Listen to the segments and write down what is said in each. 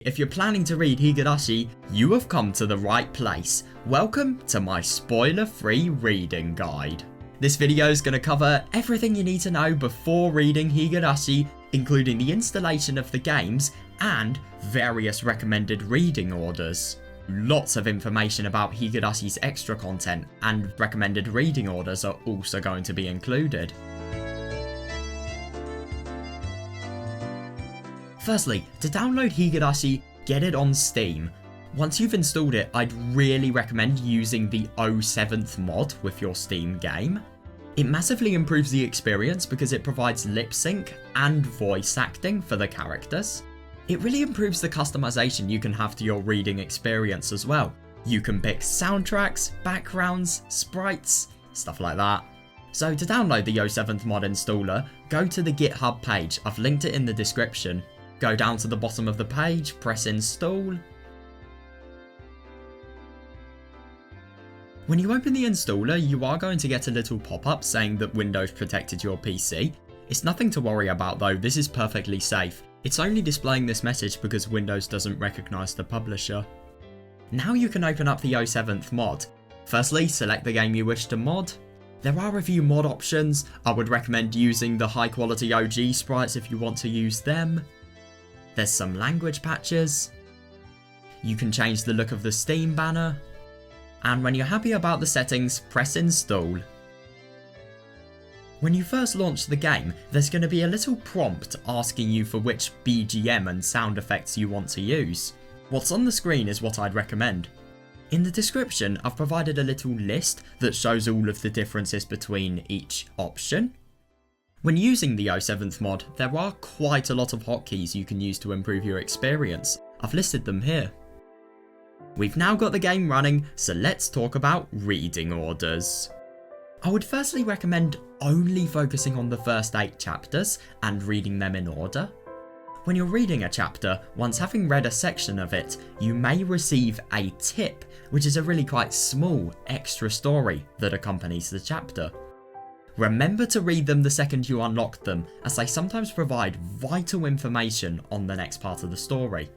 If you're planning to read Higurashi, you have come to the right place. Welcome to my spoiler-free reading guide. This video is going to cover everything you need to know before reading Higurashi, including the installation of the games and various recommended reading orders. Lots of information about Higurashi's extra content and recommended reading orders are also going to be included. Firstly, to download Higurashi, get it on Steam. Once you've installed it, I'd really recommend using the 07th mod with your Steam game. It massively improves the experience because it provides lip sync and voice acting for the characters. It really improves the customization you can have to your reading experience as well. You can pick soundtracks, backgrounds, sprites, stuff like that. So to download the 07th mod installer, go to the GitHub page. I've linked it in the description. Go down to the bottom of the page, press install. When you open the installer, you are going to get a little pop-up saying that Windows protected your PC. It's nothing to worry about though, this is perfectly safe. It's only displaying this message because Windows doesn't recognise the publisher. Now you can open up the 07th mod. Firstly, select the game you wish to mod. There are a few mod options. I would recommend using the high quality OG sprites if you want to use them. There's some language patches. You can change the look of the Steam banner. And when you're happy about the settings, press install. When you first launch the game, there's going to be a little prompt asking you for which BGM and sound effects you want to use. What's on the screen is what I'd recommend. In the description, I've provided a little list that shows all of the differences between each option. When using the 07th mod, there are quite a lot of hotkeys you can use to improve your experience. I've listed them here. We've now got the game running, so let's talk about reading orders. I would firstly recommend only focusing on the first 8 chapters and reading them in order. When you're reading a chapter, once having read a section of it, you may receive a tip, which is a really quite small extra story that accompanies the chapter. Remember to read them the second you unlock them, as they sometimes provide vital information on the next part of the story.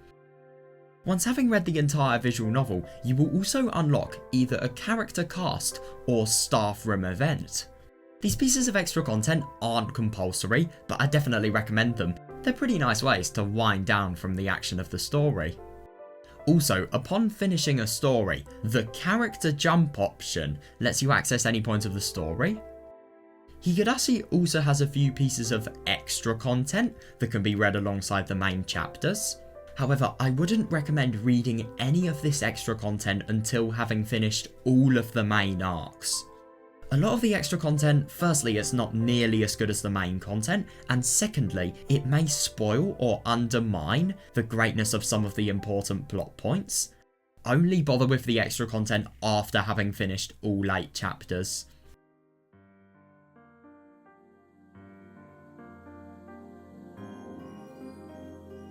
Once having read the entire visual novel, you will also unlock either a character cast or staff room event. These pieces of extra content aren't compulsory, but I definitely recommend them. They're pretty nice ways to wind down from the action of the story. Also, upon finishing a story, the character jump option lets you access any point of the story. Higurashi also has a few pieces of extra content that can be read alongside the main chapters. However, I wouldn't recommend reading any of this extra content until having finished all of the main arcs. A lot of the extra content, firstly, it's not nearly as good as the main content, and secondly, it may spoil or undermine the greatness of some of the important plot points. Only bother with the extra content after having finished all 8 chapters.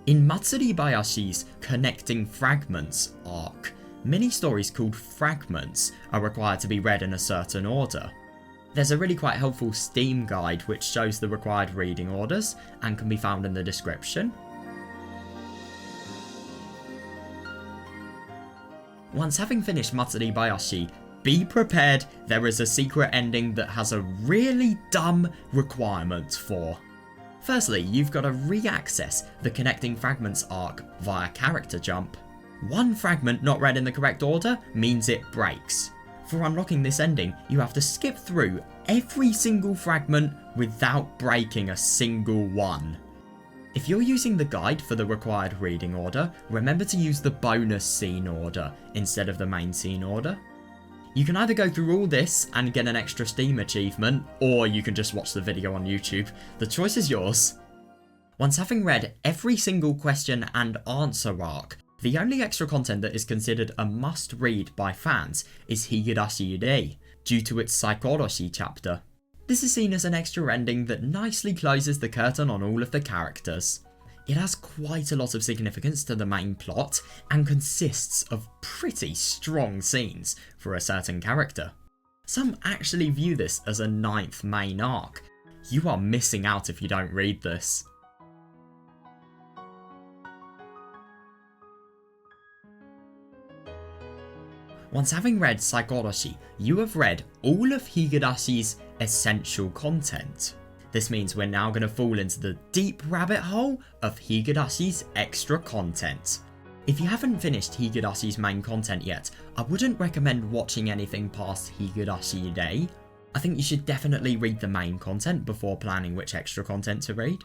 In Matsuri Bayashi's Connecting Fragments arc, mini-stories called fragments are required to be read in a certain order. There's a really quite helpful Steam guide which shows the required reading orders and can be found in the description. Once having finished Matsuri Bayashi, be prepared, there is a secret ending that has a really dumb requirement for. Firstly, you've got to re-access the Connecting Fragments arc via character jump. One fragment not read in the correct order means it breaks. For unlocking this ending, you have to skip through every single fragment without breaking a single one. If you're using the guide for the required reading order, remember to use the bonus scene order instead of the main scene order. You can either go through all this and get an extra Steam achievement, or you can just watch the video on YouTube. The choice is yours. Once having read every single question and answer arc, the only extra content that is considered a must-read by fans is Higurashi Rei, due to its Higurashi chapter. This is seen as an extra ending that nicely closes the curtain on all of the characters. It has quite a lot of significance to the main plot and consists of pretty strong scenes for a certain character. Some actually view this as a 9th main arc. You are missing out if you don't read this. Once having read Higurashi, you have read all of Higurashi's essential content. This means we're now going to fall into the deep rabbit hole of Higurashi's extra content. If you haven't finished Higurashi's main content yet, I wouldn't recommend watching anything past Higurashi Day. I think you should definitely read the main content before planning which extra content to read.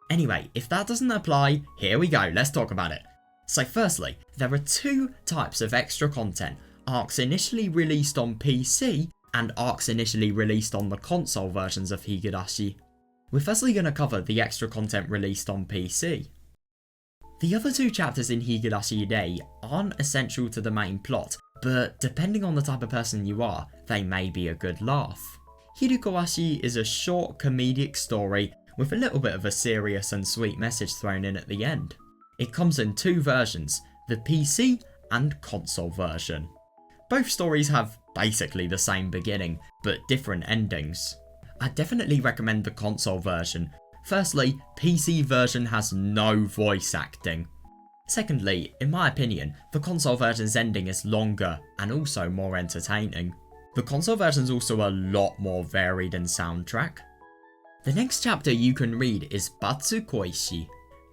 Anyway, if that doesn't apply, here we go, let's talk about it. So firstly, there are two types of extra content, arcs initially released on PC and arcs initially released on the console versions of Higurashi. We're firstly going to cover the extra content released on PC. The other two chapters in Higurashi Day aren't essential to the main plot, but depending on the type of person you are, they may be a good laugh. Higurashi is a short comedic story with a little bit of a serious and sweet message thrown in at the end. It comes in two versions, the PC and console version. Both stories have basically the same beginning, but different endings. I definitely recommend the console version. Firstly, PC version has no voice acting. Secondly, in my opinion, the console version's ending is longer and also more entertaining. The console version's also a lot more varied in soundtrack. The next chapter you can read is Batsu Koishi.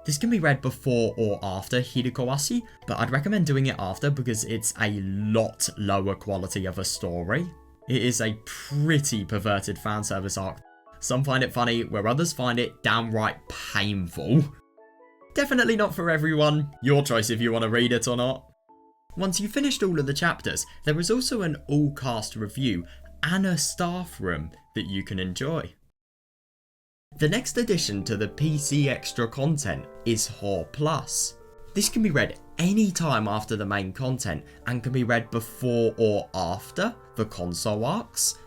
This can be read before or after Higurashi, but I'd recommend doing it after because it's a lot lower quality of a story. It is a pretty perverted fanservice arc. Some find it funny, where others find it downright painful. Definitely not for everyone. Your choice if you want to read it or not. Once you've finished all of the chapters, there is also an all-cast review and a staff room that you can enjoy. The next addition to the PC extra content is Hor Plus. This can be read any time after the main content and can be read before or after the console arcs.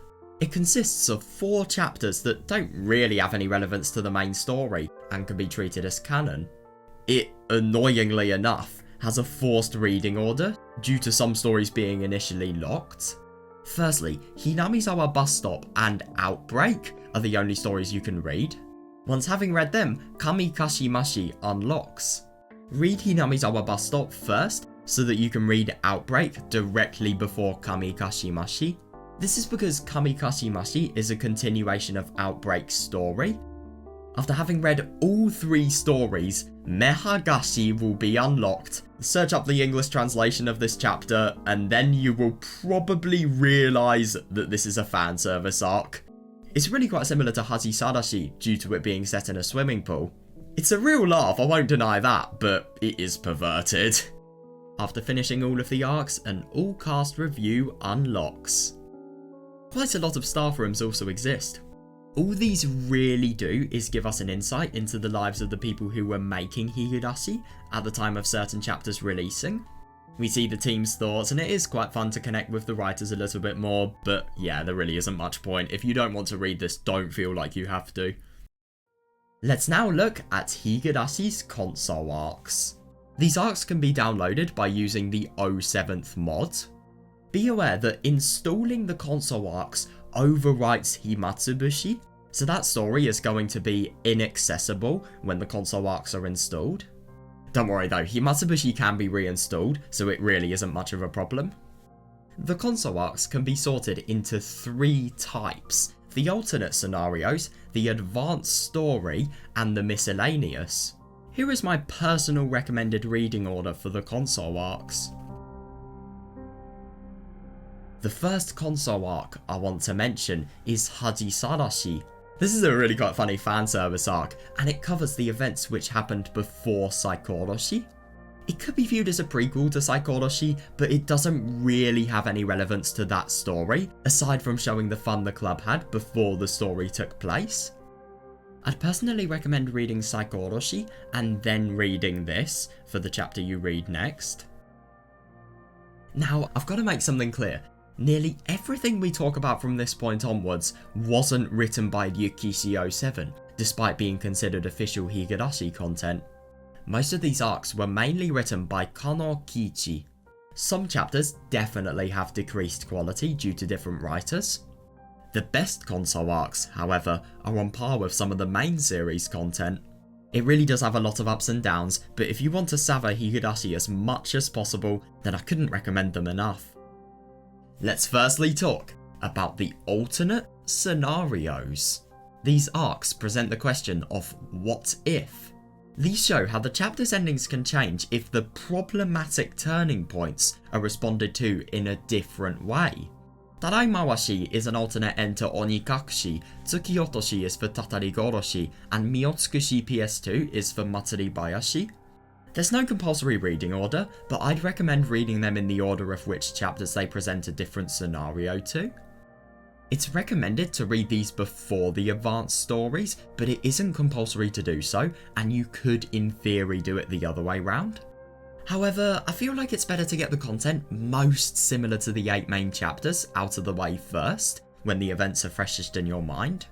It consists of 4 chapters that don't really have any relevance to the main story and can be treated as canon. It, annoyingly enough, has a forced reading order due to some stories being initially locked. Firstly, Hinamizawa Bus Stop and Outbreak are the only stories you can read. Once having read them, Kamikashimashi unlocks. Read Hinamizawa Bus Stop first so that you can read Outbreak directly before Kamikashimashi. This is because Kamikashimashi is a continuation of Outbreak's story. After having read all 3 stories, Mehagashi will be unlocked. Search up the English translation of this chapter and then you will probably realise that this is a fanservice arc. It's really quite similar to Hajisadashi due to it being set in a swimming pool. It's a real laugh, I won't deny that, but it is perverted. After finishing all of the arcs, an all-cast review unlocks. Quite a lot of staff rooms also exist. All these really do is give us an insight into the lives of the people who were making Higurashi at the time of certain chapters releasing. We see the team's thoughts and it is quite fun to connect with the writers a little bit more, but yeah, there really isn't much point. If you don't want to read this, don't feel like you have to. Let's now look at Higurashi's console arcs. These arcs can be downloaded by using the 07th mod. Be aware that installing the console arcs overwrites Himatsubushi, so that story is going to be inaccessible when the console arcs are installed. Don't worry though, Himatsubushi can be reinstalled, so it really isn't much of a problem. The console arcs can be sorted into 3 types: the alternate scenarios, the advanced story, and the miscellaneous. Here is my personal recommended reading order for the console arcs. The first console arc I want to mention is Hajisadashi. This is a really quite funny fanservice arc, and it covers the events which happened before Higurashi. It could be viewed as a prequel to Higurashi, but it doesn't really have any relevance to that story, aside from showing the fun the club had before the story took place. I'd personally recommend reading Higurashi and then reading this for the chapter you read next. Now, I've got to make something clear. Nearly everything we talk about from this point onwards wasn't written by Yukishi 07, despite being considered official Higurashi content. Most of these arcs were mainly written by Kano Kiichi. Some chapters definitely have decreased quality due to different writers. The best console arcs, however, are on par with some of the main series content. It really does have a lot of ups and downs, but if you want to savour Higurashi as much as possible, then I couldn't recommend them enough. Let's firstly talk about the alternate scenarios. These arcs present the question of what if. These show how the chapter's endings can change if the problematic turning points are responded to in a different way. Tadaimawashi is an alternate end to Onikakushi, Tsukiyotoshi is for Tatarigoroshi, and Miyotsukushi PS2 is for Matsuribayashi. There's no compulsory reading order, but I'd recommend reading them in the order of which chapters they present a different scenario to. It's recommended to read these before the advanced stories, but it isn't compulsory to do so, and you could in theory do it the other way round. However, I feel like it's better to get the content most similar to the 8 main chapters out of the way first, when the events are freshest in your mind.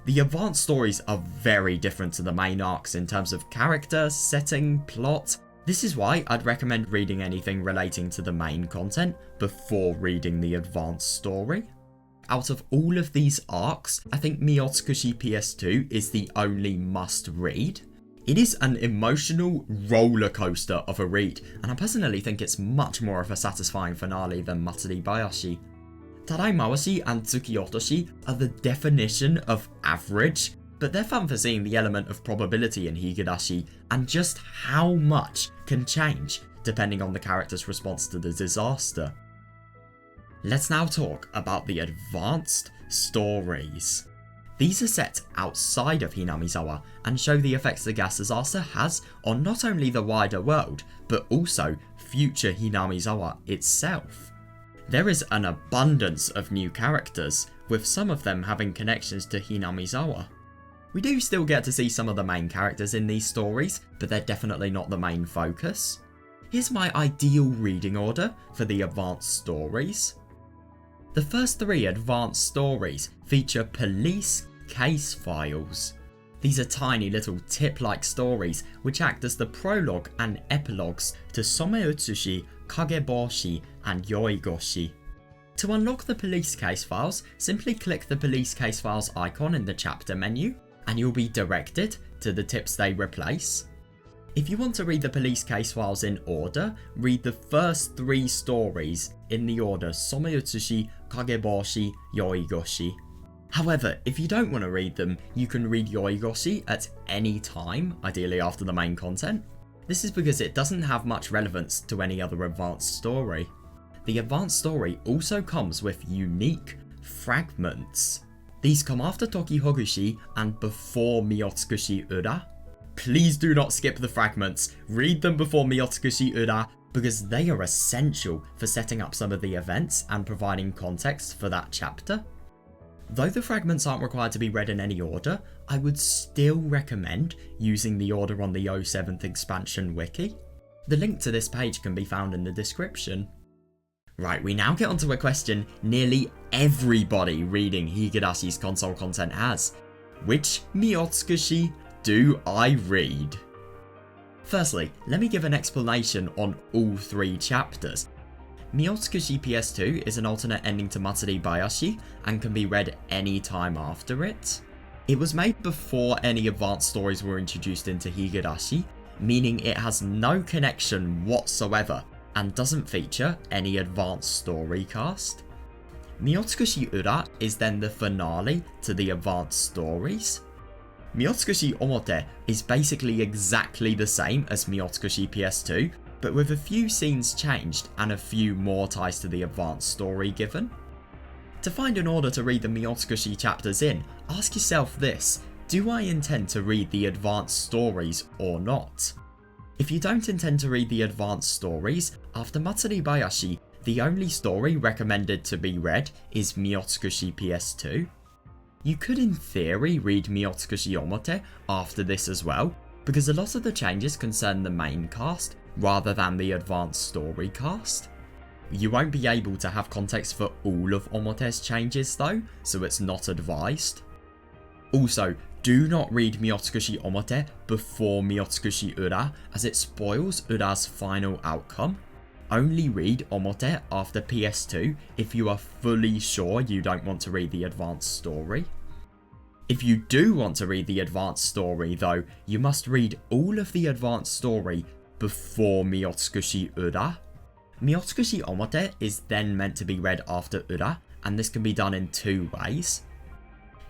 The advanced stories are very different to the main arcs in terms of character, setting, plot. This is why I'd recommend reading anything relating to the main content before reading the advanced story. Out of all of these arcs, I think Miyotsukushi PS2 is the only must read. It is an emotional roller coaster of a read, and I personally think it's much more of a satisfying finale than Matsuribayashi. Tadaimawashi and Tsukiyotoshi are the definition of average, but they're fun for seeing the element of probability in Higurashi and just how much can change depending on the character's response to the disaster. Let's now talk about the advanced stories. These are set outside of Hinamizawa and show the effects the gas disaster has on not only the wider world, but also future Hinamizawa itself. There is an abundance of new characters, with some of them having connections to Hinamizawa. We do still get to see some of the main characters in these stories, but they're definitely not the main focus. Here's my ideal reading order for the advanced stories. The first 3 advanced stories feature police case files. These are tiny little tip-like stories which act as the prologue and epilogues to Someutsushi, Kageboshi, and Yoigoshi. To unlock the police case files, simply click the police case files icon in the chapter menu, and you'll be directed to the tips they replace. If you want to read the police case files in order, read the first 3 stories in the order Someutsushi, Kageboshi, Yoigoshi. However, if you don't want to read them, you can read Yoigoshi at any time, ideally after the main content. This is because it doesn't have much relevance to any other advanced story. The advanced story also comes with unique fragments. These come after Toki Hogushi and before Miyotsukushi Ura. Please do not skip the fragments, read them before Miyotsukushi Ura because they are essential for setting up some of the events and providing context for that chapter. Though the fragments aren't required to be read in any order, I would still recommend using the order on the 07th expansion wiki. The link to this page can be found in the description. Right, we now get onto a question nearly everybody reading Higurashi's console content has. Which Miyotsukushi do I read? Firstly, let me give an explanation on all 3 chapters. Miyotsukushi PS2 is an alternate ending to Matsuribayashi and can be read any time after it. It was made before any advanced stories were introduced into Higurashi, meaning it has no connection whatsoever and doesn't feature any advanced story cast. Miyotsukushi Ura is then the finale to the advanced stories. Miyotsukushi Omote is basically exactly the same as Miyotsukushi PS2, but with a few scenes changed and a few more ties to the advanced story given. To find an order to read the Miyotsukushi chapters in, ask yourself this: do I intend to read the advanced stories or not? If you don't intend to read the advanced stories, after Matsuribayashi, the only story recommended to be read is Miyotsukushi PS2. You could in theory read Miyotsukushi Omote after this as well, because a lot of the changes concern the main cast rather than the advanced story cast. You won't be able to have context for all of Omote's changes though, so it's not advised. Also, do not read Miyotsukushi Omote before Miyotsukushi Ura as it spoils Ura's final outcome. Only read Omote after PS2 if you are fully sure you don't want to read the advanced story. If you do want to read the advanced story though, you must read all of the advanced story before Miyotsukushi Ura. Miyotsukushi Omote is then meant to be read after Ura, and this can be done in two ways.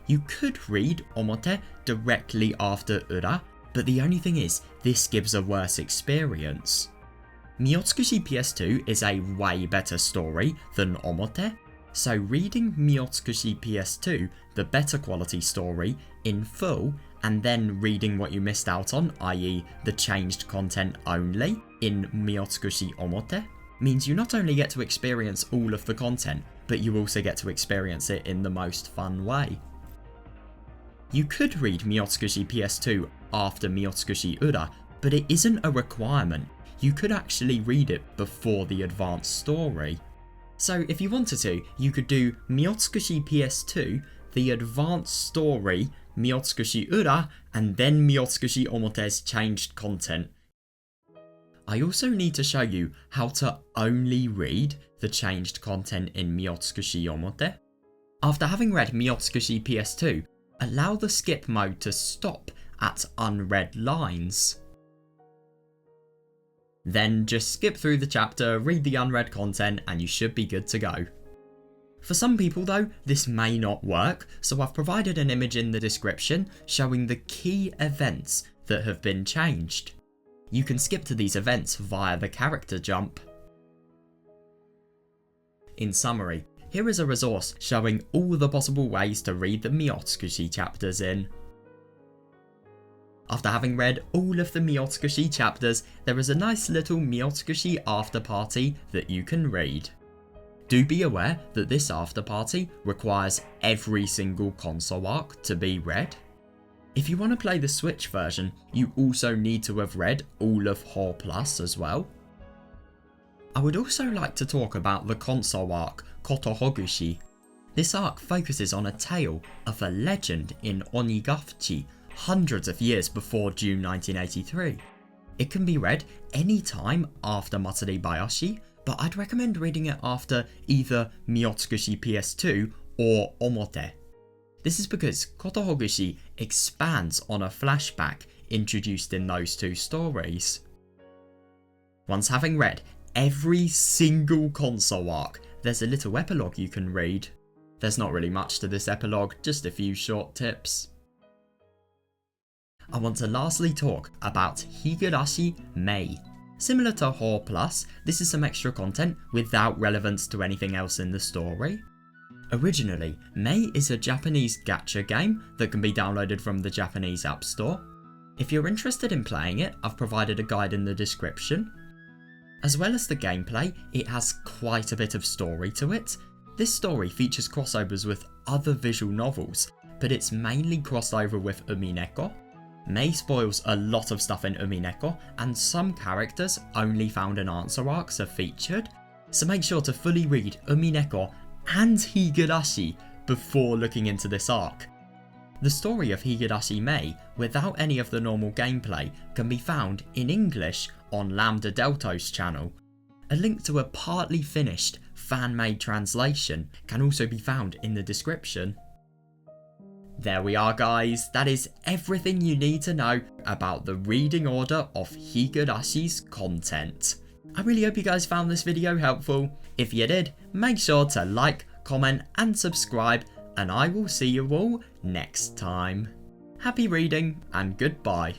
You could read Omote directly after Ura, but the only thing is, this gives a worse experience. Miyotsukushi PS2 is a way better story than Omote, so reading Miyotsukushi PS2, the better quality story, in full, and then reading what you missed out on, i.e. the changed content only, in Miyotsukushi Omote, means you not only get to experience all of the content, but you also get to experience it in the most fun way. You could read Miyotsukushi PS2 after Miyotsukushi Ura, but it isn't a requirement. You could actually read it before the advanced story. So if you wanted to, you could do Miyotsukushi PS2, the advanced story, Miyotsukushi Ura, and then Miyotsukushi Omote's changed content. I also need to show you how to only read the changed content in Miyotsukushi Omote. After having read Miyotsukushi PS2, allow the skip mode to stop at unread lines. Then just skip through the chapter, read the unread content, and you should be good to go. For some people though, this may not work, so I've provided an image in the description showing the key events that have been changed. You can skip to these events via the character jump. In summary, here is a resource showing all the possible ways to read the Miyotsukushi chapters in. After having read all of the Miyotsukushi chapters, there is a nice little Miyotsukushi after party that you can read. Do be aware that this after party requires every single console arc to be read. If you want to play the Switch version, you also need to have read all of Hor Plus as well. I would also like to talk about the console arc, Koto Higurashi. This arc focuses on a tale of a legend in Onigashiki, hundreds of years before June 1983. It can be read any time after Matsuri Bayashi, but I'd recommend reading it after either Miyotsukushi PS2 or Omote. This is because Koto Higurashi expands on a flashback introduced in those two stories. Once having read every single console arc, there's a little epilogue you can read. There's not really much to this epilogue, just a few short tips. I want to lastly talk about Higurashi Mei. Similar to Hor Plus, this is some extra content without relevance to anything else in the story. Originally, Mei is a Japanese gacha game that can be downloaded from the Japanese App Store. If you're interested in playing it, I've provided a guide in the description. As well as the gameplay, it has quite a bit of story to it. This story features crossovers with other visual novels, but it's mainly crossed over with Umineko. Mei spoils a lot of stuff in Umineko, and some characters only found in answer arcs are featured, so make sure to fully read Umineko and Higurashi before looking into this arc. The story of Higurashi Mei, without any of the normal gameplay, can be found in English on Lambda Delto's channel. A link to a partly finished fan-made translation can also be found in the description. There we are guys, that is everything you need to know about the reading order of Higurashi's content. I really hope you guys found this video helpful. If you did, make sure to like, comment and subscribe, and I will see you all next time. Happy reading and goodbye.